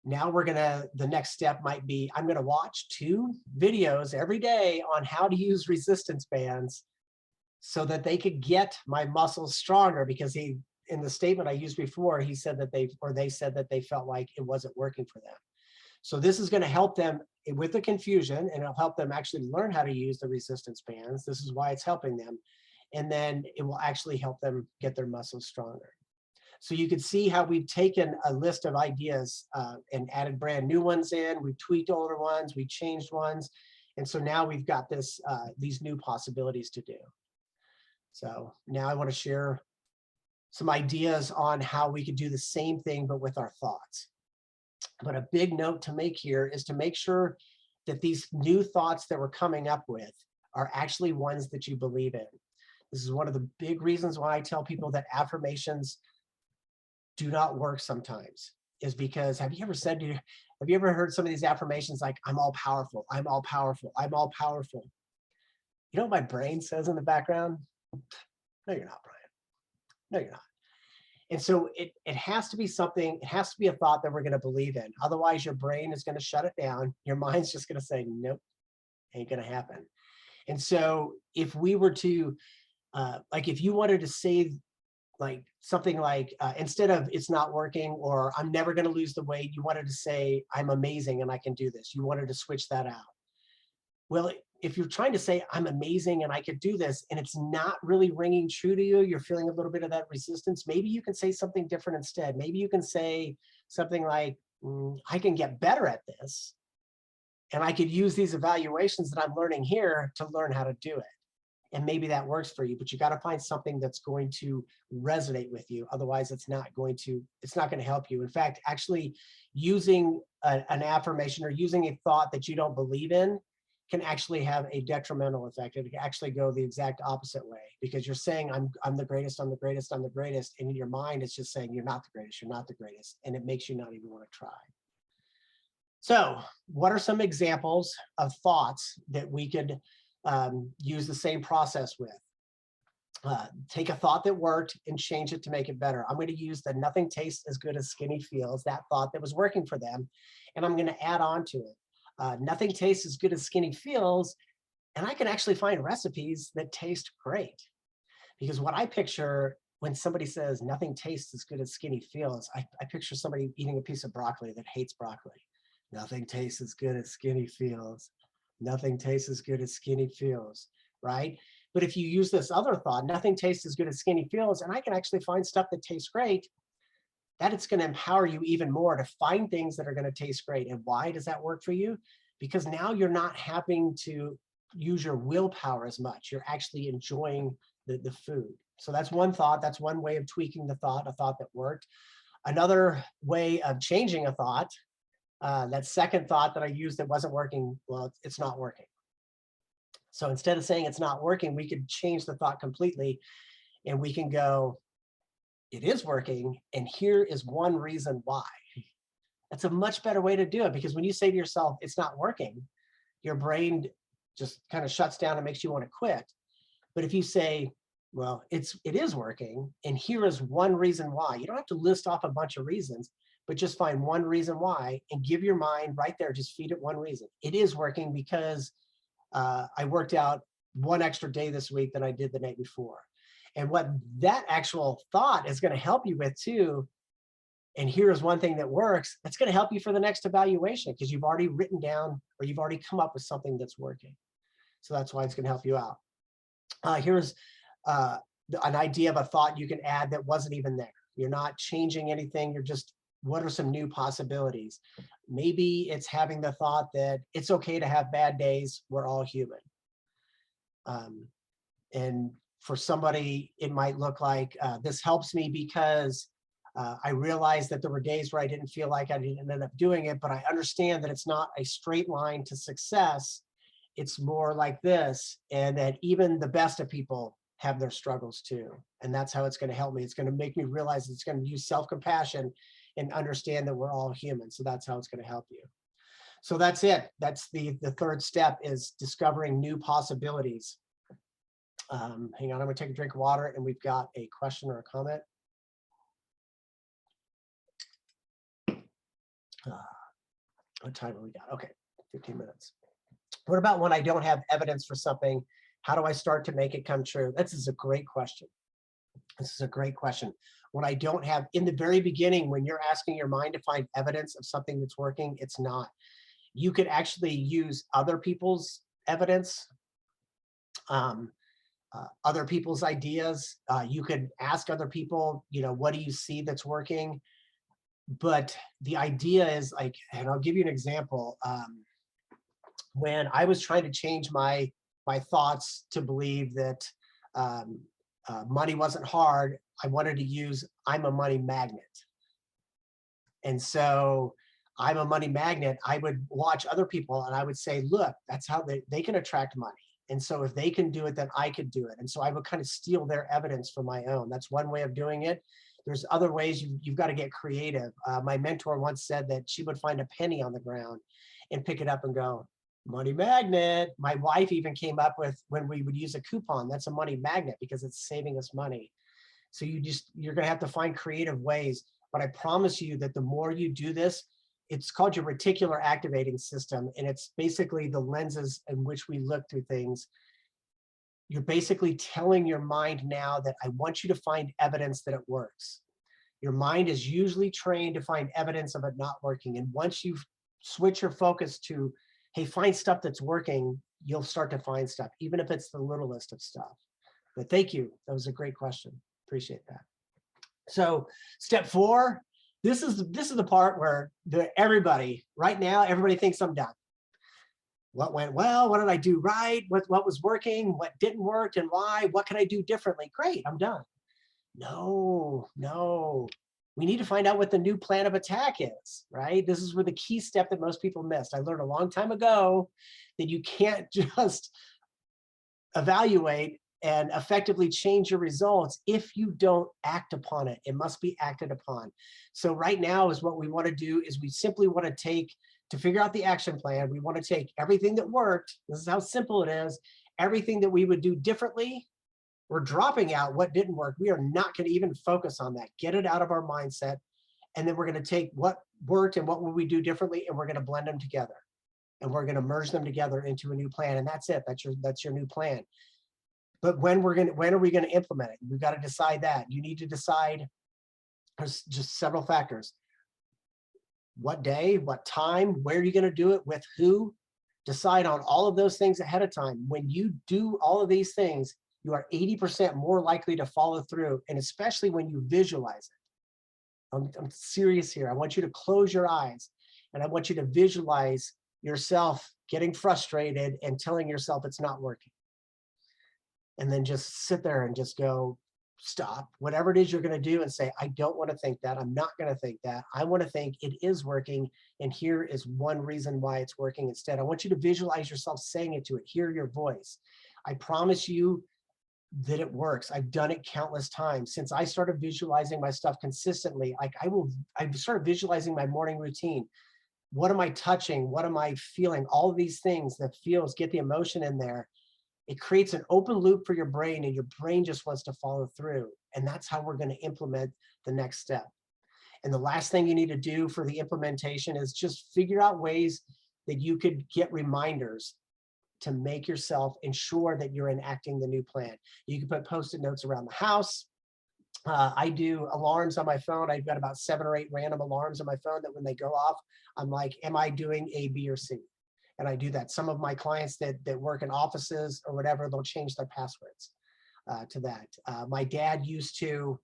S1: Now the next step might be, I'm going to watch 2 videos every day on how to use resistance bands so that they could get my muscles stronger, because in the statement I used before, he said that they said that they felt like it wasn't working for them. So this is going to help them with the confusion, and it'll help them actually learn how to use the resistance bands. This is why it's helping them. And then it will actually help them get their muscles stronger. So you can see how we've taken a list of ideas and added brand new ones in. We've tweaked older ones, we changed ones. And so now we've got these new possibilities to do. So now I want to share some ideas on how we could do the same thing, but with our thoughts. But a big note to make here is to make sure that these new thoughts that we're coming up with are actually ones that you believe in. This is one of the big reasons why I tell people that affirmations do not work sometimes, is because have you ever heard some of these affirmations like, I'm all powerful, I'm all powerful, I'm all powerful? You know what my brain says in the background? No, you're not, Bryan. No, you're not. And so it has to be something, it has to be a thought that we're going to believe in. Otherwise, your brain is going to shut it down. Your mind's just going to say, nope, ain't going to happen. And so if we were to, if you wanted to say like something like, instead of it's not working or I'm never going to lose the weight, you wanted to say, I'm amazing and I can do this. You wanted to switch that out. Well, if you're trying to say I'm amazing and I could do this and it's not really ringing true to you, you're feeling a little bit of that resistance, maybe you can say something different instead. Maybe you can say something like, I can get better at this and I could use these evaluations that I'm learning here to learn how to do it. And maybe that works for you, but you got to find something that's going to resonate with you. Otherwise, it's not going to help you. In fact, actually using an affirmation or using a thought that you don't believe in can actually have a detrimental effect. It can actually go the exact opposite way, because you're saying I'm the greatest, I'm the greatest, I'm the greatest. And in your mind, it's just saying you're not the greatest, you're not the greatest. And it makes you not even want to try. So what are some examples of thoughts that we could use the same process with? Take a thought that worked and change it to make it better. I'm going to use the nothing tastes as good as skinny feels, that thought that was working for them, and I'm going to add on to it. Nothing tastes as good as skinny feels, and I can actually find recipes that taste great. Because what I picture when somebody says nothing tastes as good as skinny feels, I picture somebody eating a piece of broccoli that hates broccoli. Nothing tastes as good as skinny feels. Nothing tastes as good as skinny feels, right? But if you use this other thought, nothing tastes as good as skinny feels, and I can actually find stuff that tastes great, that it's going to empower you even more to find things that are going to taste great. And why does that work for you? Because now you're not having to use your willpower as much. You're actually enjoying the food. So that's one thought. That's one way of tweaking the thought, a thought that worked. Another way of changing a thought, that second thought that I used that wasn't working, well, it's not working. So instead of saying it's not working, we could change the thought completely, and we can go, it is working, and here is one reason why. That's a much better way to do it, because when you say to yourself, it's not working, your brain just kind of shuts down and makes you want to quit. But if you say, well, it is working, and here is one reason why. You don't have to list off a bunch of reasons, but just find one reason why and give your mind right there, just feed it one reason. It is working because I worked out one extra day this week than I did the night before. And what that actual thought is going to help you with too, and here's one thing that works, that's going to help you for the next evaluation because you've already written down or you've already come up with something that's working. So that's why it's going to help you out. Here's an idea of a thought you can add that wasn't even there. You're not changing anything. You're just, what are some new possibilities? Maybe it's having the thought that it's okay to have bad days. We're all human. And for somebody, it might look like this helps me because I realized that there were days where I didn't feel like I didn't end up doing it, but I understand that it's not a straight line to success. It's more like this, and that even the best of people have their struggles too. And that's how it's going to help me. It's going to make me realize it's going to use self-compassion and understand that we're all human. So that's how it's going to help you. So that's it. That's the third step, is discovering new possibilities. Hang on, I'm going to take a drink of water, and we've got a question or a comment. What time have we got? Okay, 15 minutes. What about when I don't have evidence for something? How do I start to make it come true? This is a great question. This is a great question. When I don't have, in the very beginning, when you're asking your mind to find evidence of something that's working, it's not. You could actually use other people's evidence, other people's ideas. You could ask other people, what do you see that's working? But the idea is like, and I'll give you an example. When I was trying to change my thoughts to believe that money wasn't hard, I wanted to use I'm a money magnet. And so I'm a money magnet. I would watch other people and I would say, look, that's how they can attract money. And so if they can do it, then I could do it. And so I would kind of steal their evidence for my own. That's one way of doing it. There's other ways. You've got to get creative. My mentor once said that she would find a penny on the ground and pick it up and go, money magnet. My wife even came up with, when we would use a coupon, that's a money magnet because it's saving us money. So you're going to have to find creative ways. But I promise you that the more you do this, it's called your reticular activating system. And it's basically the lenses in which we look through things. You're basically telling your mind now that I want you to find evidence that it works. Your mind is usually trained to find evidence of it not working. And once you switch your focus to, hey, find stuff that's working, you'll start to find stuff, even if it's the littlest of stuff. But thank you. That was a great question. Appreciate that. So step 4, this is the part where everybody thinks I'm done. What went well? What did I do right? What was working? What didn't work and why? What can I do differently? Great, I'm done. No. We need to find out what the new plan of attack is, right? This is where the key step that most people missed. I learned a long time ago that you can't just evaluate and effectively change your results if you don't act upon it. It must be acted upon. So right now is what we want to do is we simply want to figure out the action plan. We want to take everything that worked. This is how simple it is. Everything that we would do differently, we're dropping out what didn't work. We are not going to even focus on that. Get it out of our mindset. And then we're going to take what worked and what would we do differently, and we're going to blend them together. And we're going to merge them together into a new plan. And that's it. That's your new plan. But when are we going to implement it? We've got to decide that. You need to decide. There's just several factors. What day, what time, where are you going to do it, with who? Decide on all of those things ahead of time. When you do all of these things, you are 80% more likely to follow through, and especially when you visualize it. I'm serious here. I want you to close your eyes, and I want you to visualize yourself getting frustrated and telling yourself it's not working. And then just sit there and just go, stop, whatever it is you're going to do, and say, I don't want to think that. I'm not going to think that. I want to think it is working. And here is one reason why it's working instead. I want you to visualize yourself saying it to it, hear your voice. I promise you that it works. I've done it countless times. Since I started visualizing my stuff consistently, I've started visualizing my morning routine. What am I touching? What am I feeling? All of these things, the feels, get the emotion in there. It creates an open loop for your brain, and your brain just wants to follow through. And that's how we're going to implement the next step. And the last thing you need to do for the implementation is just figure out ways that you could get reminders to make yourself ensure that you're enacting the new plan. You can put Post-it notes around the house. I do alarms on my phone. I've got about 7 or 8 random alarms on my phone that when they go off, I'm like, am I doing A, B, or C? And I do that. Some of my clients that work in offices or whatever, they'll change their passwords to that. My dad used to,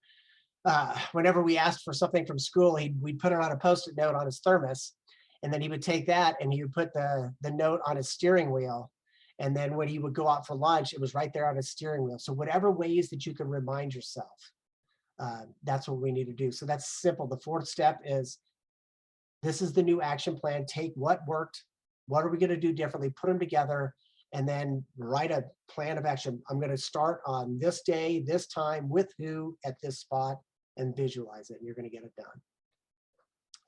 S1: whenever we asked for something from school, we'd put it on a Post-it note on his thermos, and then he would take that and he would put the note on his steering wheel. And then when he would go out for lunch, it was right there on his steering wheel. So whatever ways that you can remind yourself, that's what we need to do. So that's simple. The 4th step is, this is the new action plan. Take what worked, what are we going to do differently, put them together, and then write a plan of action. I'm going to start on this day, this time, with who, at this spot, and visualize it, and you're going to get it done.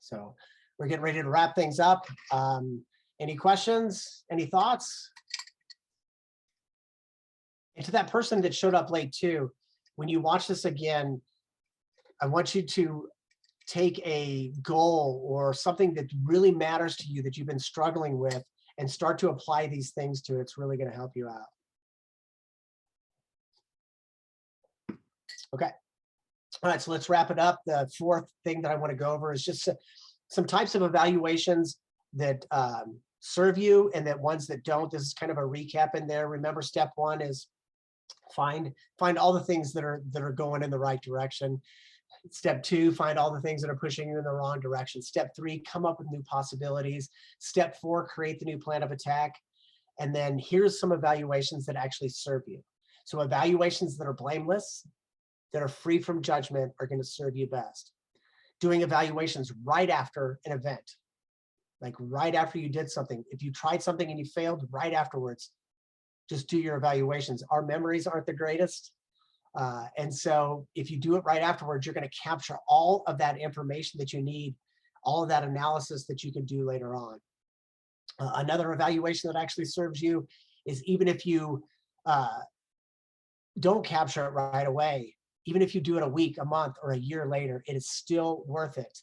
S1: So we're getting ready to wrap things up. Any questions? Any thoughts? And to that person that showed up late too, when you watch this again, I want you to take a goal or something that really matters to you that you've been struggling with and start to apply these things to it. It's really going to help you out. Okay. All right, so let's wrap it up. The 4th thing that I want to go over is just some types of evaluations that serve you and that ones that don't. This is kind of a recap in there. Remember, step 1 is find all the things that are going in the right direction. Step 2, find all the things that are pushing you in the wrong direction. Step 3, come up with new possibilities. Step 4, create the new plan of attack. And then here's some evaluations that actually serve you. So evaluations that are blameless, that are free from judgment, are going to serve you best. Doing evaluations right after an event, like right after you did something. If you tried something and you failed, right afterwards, just do your evaluations. Our memories aren't the greatest. And so if you do it right afterwards, you're going to capture all of that information that you need, all of that analysis that you can do later on. Another evaluation that actually serves you is, even if you don't capture it right away, even if you do it a week, a month, or a year later, it is still worth it.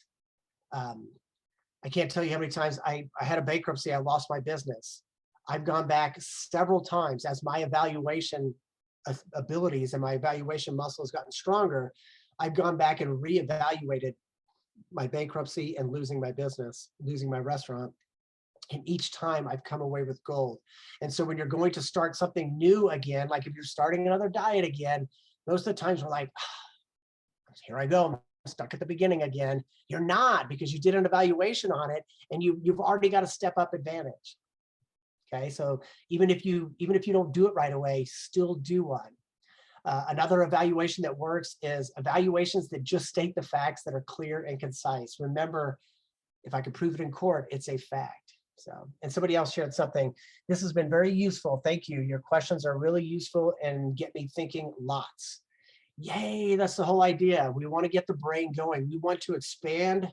S1: I can't tell you how many times I had a bankruptcy, I lost my business. I've gone back several times as my evaluation abilities and my evaluation muscle has gotten stronger. I've gone back and reevaluated my bankruptcy and losing my business, losing my restaurant. And each time I've come away with gold. And so when you're going to start something new again, like if you're starting another diet again, most of the times we're like, here I go, I'm stuck at the beginning again. You're not, because you did an evaluation on it and you've already got a step up advantage. Okay, so even if you don't do it right away, still do one. Another evaluation that works is evaluations that just state the facts that are clear and concise. Remember, if I could prove it in court, it's a fact. So, and somebody else shared something. This has been very useful. Thank you. Your questions are really useful and get me thinking lots. Yay, that's the whole idea. We want to get the brain going. We want to expand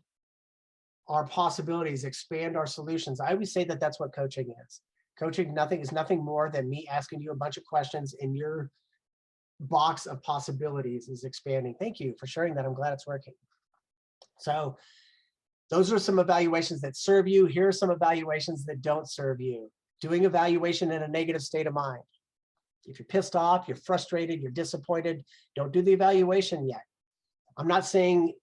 S1: our possibilities, expand our solutions. I always say that that's what coaching is. Coaching is nothing more than me asking you a bunch of questions, and your box of possibilities is expanding. Thank you for sharing that. I'm glad it's working. So those are some evaluations that serve you. Here are some evaluations that don't serve you. Doing evaluation in a negative state of mind. If you're pissed off, you're frustrated, you're disappointed, don't do the evaluation yet. I'm not saying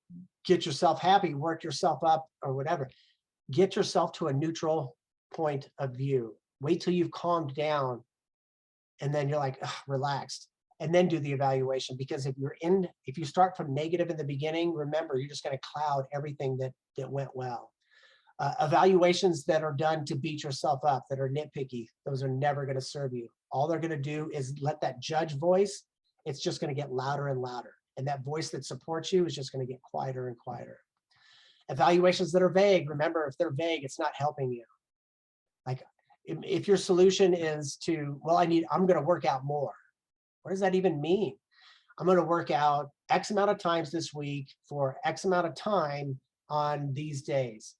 S1: get yourself happy, work yourself up or whatever. Get yourself to a neutral point of view. Wait till you've calmed down, and then you're like, relaxed, and then do the evaluation. Because if you start from negative in the beginning, remember, you're just going to cloud everything that went well. Evaluations that are done to beat yourself up, that are nitpicky, those are never going to serve you. All they're going to do is let that judge voice, it's just going to get louder and louder. And that voice that supports you is just going to get quieter and quieter. Evaluations that are vague, remember, if they're vague, it's not helping you. Like, if your solution is to, well, I'm going to work out more. What does that even mean? I'm going to work out X amount of times this week for X amount of time on these days.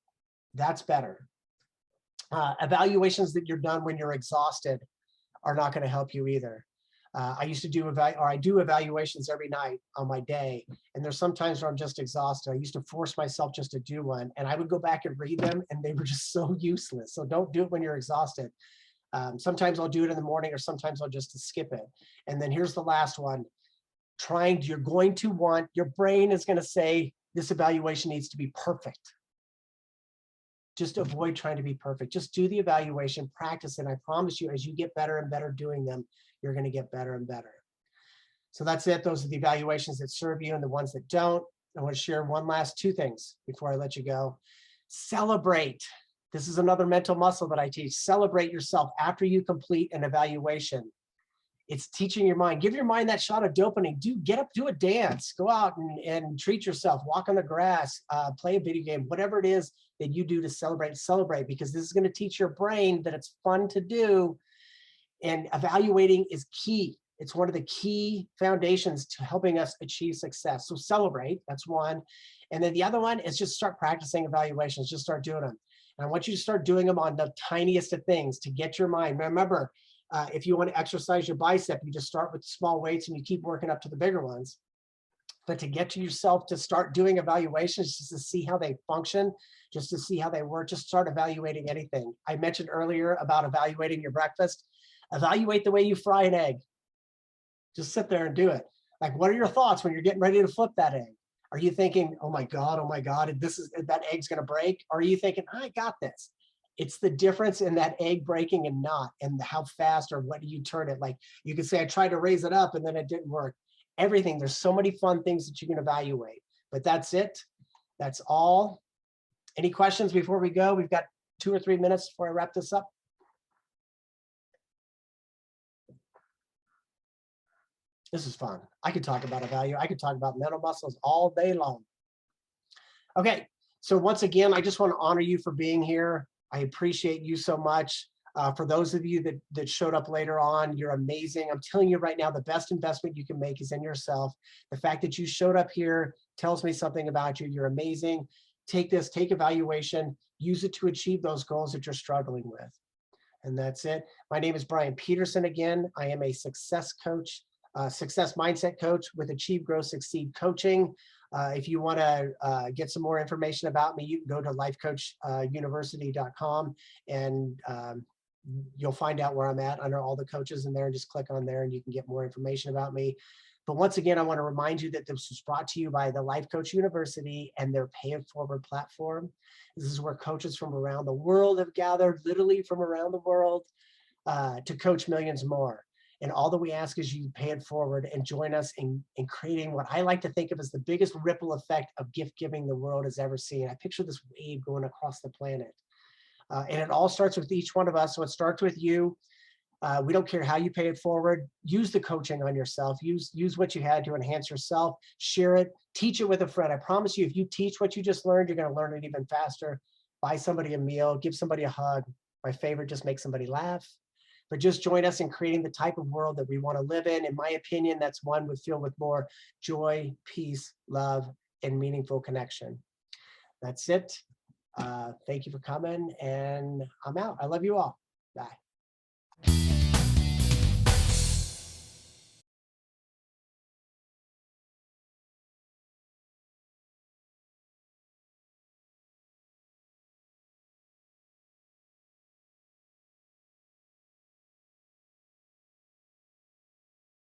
S1: That's better. Evaluations that you're done when you're exhausted are not going to help you either. I used to do I do evaluations every night on my day, and there's sometimes where I'm just exhausted. I used to force myself just to do one, and I would go back and read them, and they were just so useless. So don't do it when you're exhausted. Sometimes I'll do it in the morning, or sometimes I'll just skip it. And then here's the last one. You're going to want, your brain is going to say, this evaluation needs to be perfect. Just avoid trying to be perfect. Just do the evaluation, practice it. I promise you, as you get better and better doing them, you're going to get better and better. So that's it. Those are the evaluations that serve you and the ones that don't. I want to share one last two things before I let you go. Celebrate. This is another mental muscle that I teach. Celebrate yourself after you complete an evaluation. It's teaching your mind. Give your mind that shot of dopamine. Get up, do a dance, go out and treat yourself, walk on the grass, play a video game, whatever it is that you do to celebrate, because this is going to teach your brain that it's fun to do. And evaluating is key. It's one of the key foundations to helping us achieve success. So celebrate, that's one. And then the other one is just start practicing evaluations, just start doing them. And I want you to start doing them on the tiniest of things to get your mind. Remember, if you want to exercise your bicep, you just start with small weights and you keep working up to the bigger ones. But to get to yourself to start doing evaluations, just to see how they function, just to see how they work, just start evaluating anything. I mentioned earlier about evaluating your breakfast. Evaluate the way you fry an egg. Just sit there and do it. Like, what are your thoughts when you're getting ready to flip that egg? Are you thinking, oh my God, that egg's going to break? Or are you thinking, I got this? It's the difference in that egg breaking and not, and how fast or what do you turn it. Like, you could say, I tried to raise it up and then it didn't work. Everything. There's so many fun things that you can evaluate. But that's it. That's all. Any questions before we go? We've got 2 or 3 minutes before I wrap this up. This is fun. I could talk about I could talk about mental muscles all day long. Okay, so once again, I just want to honor you for being here. I appreciate you so much. For those of you that showed up later on, you're amazing. I'm telling you right now, the best investment you can make is in yourself. The fact that you showed up here tells me something about you. You're amazing. Take evaluation, use it to achieve those goals that you're struggling with. And that's it. My name is Bryan Peterson again. I am a success coach, success mindset coach with Achieve, Grow, Succeed Coaching. If you want to get some more information about me, you can go to lifecoachuniversity.com and you'll find out where I'm at under all the coaches in there, and just click on there and you can get more information about me. But once again, I want to remind you that this was brought to you by the Life Coach University and their Pay It Forward platform. This is where coaches from around the world have gathered, literally from around the world, to coach millions more. And all that we ask is you pay it forward and join us in creating what I like to think of as the biggest ripple effect of gift giving the world has ever seen. I picture this wave going across the planet. And it all starts with each one of us. So it starts with you. We don't care how you pay it forward. Use the coaching on yourself. Use what you had to enhance yourself. Share it. Teach it with a friend. I promise you, if you teach what you just learned, you're going to learn it even faster. Buy somebody a meal. Give somebody a hug. My favorite, just make somebody laugh. But just join us in creating the type of world that we want to live in. In my opinion, that's one filled with more joy, peace, love, and meaningful connection. That's it. Thank you for coming, and I'm out. I love you all. Bye.